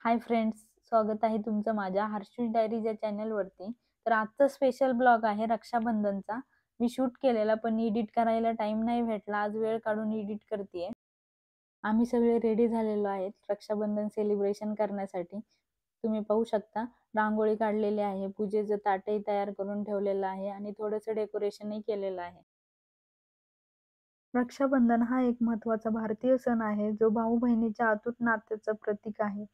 Hi friends, स्वागत आहे तुमचं माझ्या हर्षूज डायरीज या चॅनलवरती। तर आजचा स्पेशल ब्लॉग आहे रक्षाबंधनचा। मी शूट केलेला पण एडिट करायला टाइम नाही भेटला, आज वेळ काढून एडिट करतेय। आम्ही सगळे रेडी झालेलो आहेत रक्षाबंधन सेलिब्रेशन करण्यासाठी। तुम्ही पाहू शकता रांगोळी काढलेली आहे, पूजेचं ताटही तयार करून ठेवलेलं आहे आणि थोडंसं डेकोरेशनही केलेलं आहे। रक्षाबंधन हा एक महत्त्वाचा भारतीय सण आहे, जो भाऊ बहिणीच्या अतूट नात्याचं प्रतीक आहे।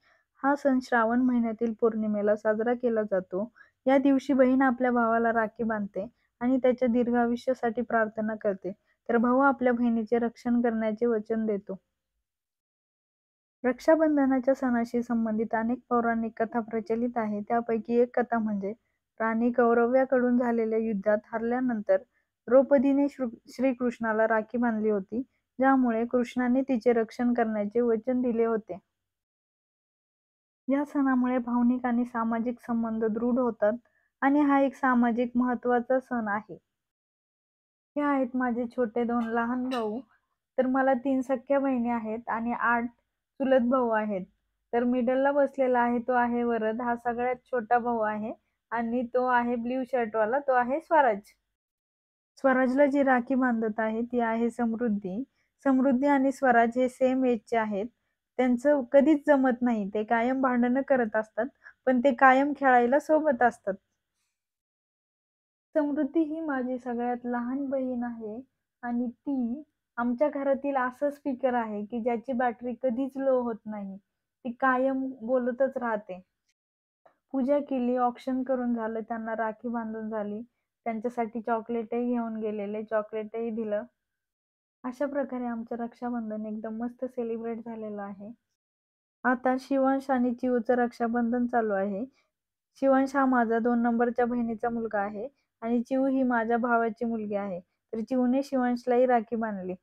हा सण श्रावण महिन्यातील पौर्णिमेला साजरा केला जातो। या दिवशी बहीण आपल्या भावाला राखी बांधते आणि त्याच्या दीर्घायुष्यासाठी प्रार्थना करते, तर भाऊ आपल्या बहिणीचे रक्षण करण्याचे वचन देतो। रक्षाबंधनाच्या सणाशी संबंधित अनेक पौराणिक कथा प्रचलित आहेत। त्यापैकी एक कथा म्हणजे राणी कौरव्याकडून झालेल्या युद्धात हरल्यानंतर द्रौपदीने श्रीकृष्णाला राखी बांधली होती, ज्यामुळे कृष्णाने तिचे रक्षण करण्याचे वचन दिले होते। या सणामुळे भावनिक आणि सामाजिक संबंध दृढ होतात आणि हा एक सामाजिक महत्त्वाचा सण आहे। हे आहेत माझे छोटे 2 लहान भाऊ। तर मला 3 सख्ख्या बहिणी आहेत आणि 8 चुलत भाऊ आहेत। तर मिडलला बसलेला आहे तो आहे वरद, हा सगळ्यात छोटा भाऊ आहे आणि तो आहे ब्ल्यू शर्टवाला, तो आहे स्वराज। स्वराजला जी राखी बांधत आहे ती आहे समृद्धी। समृद्धी आणि स्वराज हे सेम एजचे आहेत। त्यांचं कधीच जमत नाही, ते कायम भांडणं करत असतात, पण ते कायम खेळायला सोबत असतात। समृद्धी ही माझी सगळ्यात लहान बहीण आहे आणि ती आमच्या घरातील असं स्पीकर आहे की ज्याची बॅटरी कधीच लो होत नाही, ती कायम बोलतच राहते। पूजा केली, ऑक्शन करून झालं, त्यांना राखी बांधून झाली, त्यांच्यासाठी चॉकलेटही घेऊन गेलेले, चॉकलेटही दिलं। अशा प्रकारे आमचं रक्षाबंधन एकदम मस्त सेलिब्रेट झालेलं आहे। आता शिवांश आणि चिऊचं रक्षाबंधन चालू आहे। शिवांश हा माझा 2 नंबरच्या बहिणीचा मुलगा आहे आणि चिऊ ही माझ्या भावाची मुलगी आहे। तर चिऊने शिवांशलाही राखी बांधली।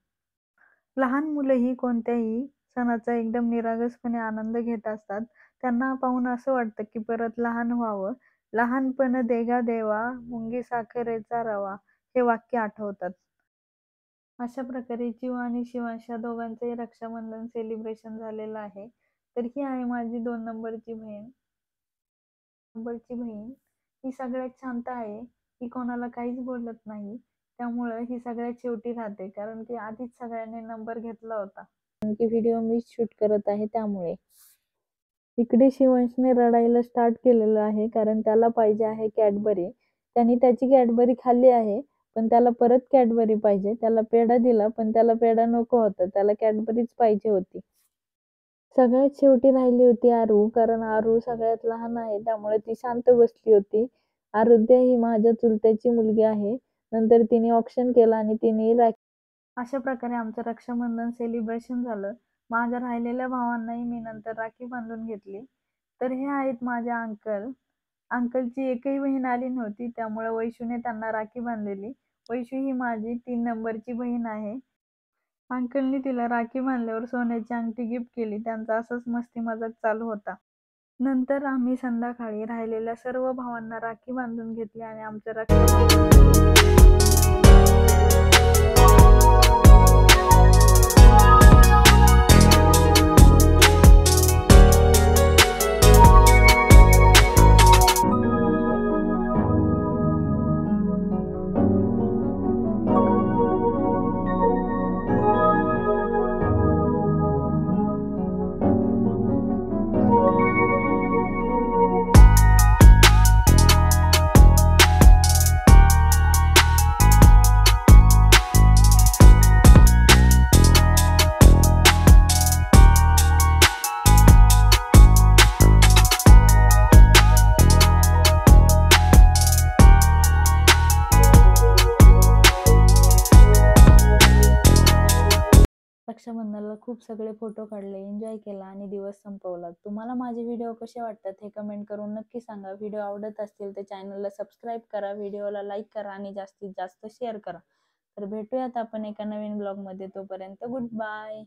लहान मुलंही कोणत्याही सणाचा एकदम निरागसपणे आनंद घेत असतात। त्यांना पाहून असं वाटतं की परत लहान व्हावं। लहानपण देगा देवा, मुंगी साखरेचा रवा, हे वाक्य आठवतात। अशा प्रकारे चिऊ आणि शिवांश या दोघांचंही रक्षाबंधन सेलिब्रेशन झालेलं आहे। तर ही आहे माझी 2 नंबरची बहीण। ही सगळ्यात शांत आहे, ही कोणाला काहीच बोलत नाही, त्यामुळं ही सगळ्यात शेवटी राहते, कारण की आधीच सगळ्यांनी नंबर घेतला होता। कारण की व्हिडिओ मीच शूट करत आहे त्यामुळे। इकडे शिवांशने रडायला स्टार्ट केलेलं आहे, कारण त्याला पाहिजे आहे कॅडबरी। त्याने त्याची कॅडबरी खाल्ली आहे, पण त्याला परत कॅडबरी पाहिजे। त्याला पेढा दिला पण त्याला पेढा नको होता, त्याला कॅडबरीच पाहिजे होती। सगळ्यात शेवटी राहिली होती आरू, कारण आरू सगळ्यात लहान आहे, त्यामुळे ती शांत बसली होती। आरुद्या ही माझ्या चुलत्याची मुलगी आहे। नंतर तिने ऑक्शन केलं आणि तिने राखी। अशा प्रकारे आमचं रक्षाबंधन सेलिब्रेशन झालं। माझ्या राहिलेल्या भावांनाही मी नंतर राखी बांधून घेतली। तर हे आहेत माझे अंकल। अंकलची एकही बहीण आली नव्हती, त्यामुळे वैशूने त्यांना राखी बांधलेली। वैशू ही माझी 3 नंबरची बहीण आहे। अंकलनी तिला राखी बांधल्यावर सोन्याची अंगठी गिफ्ट केली। त्यांचा असाच मस्ती मजाक चालू होता। नंतर आम्ही संध्याकाळी राहिलेल्या सर्व भावांना राखी बांधून घेतली आणि आमचं रक्षाबंधनाला खूप सगळे फोटो काढले, एन्जॉय केला आणि दिवस संपवला। तुम्हाला माझे व्हिडिओ कसे वाटतात हे कमेंट करून नक्की सांगा। व्हिडिओ आवडत असतील तर चॅनलला सबस्क्राईब करा, व्हिडिओला लाईक करा आणि जास्तीत जास्त शेअर करा। तर भेटूयात आपण एका नवीन ब्लॉगमध्ये, तोपर्यंत गुड बाय।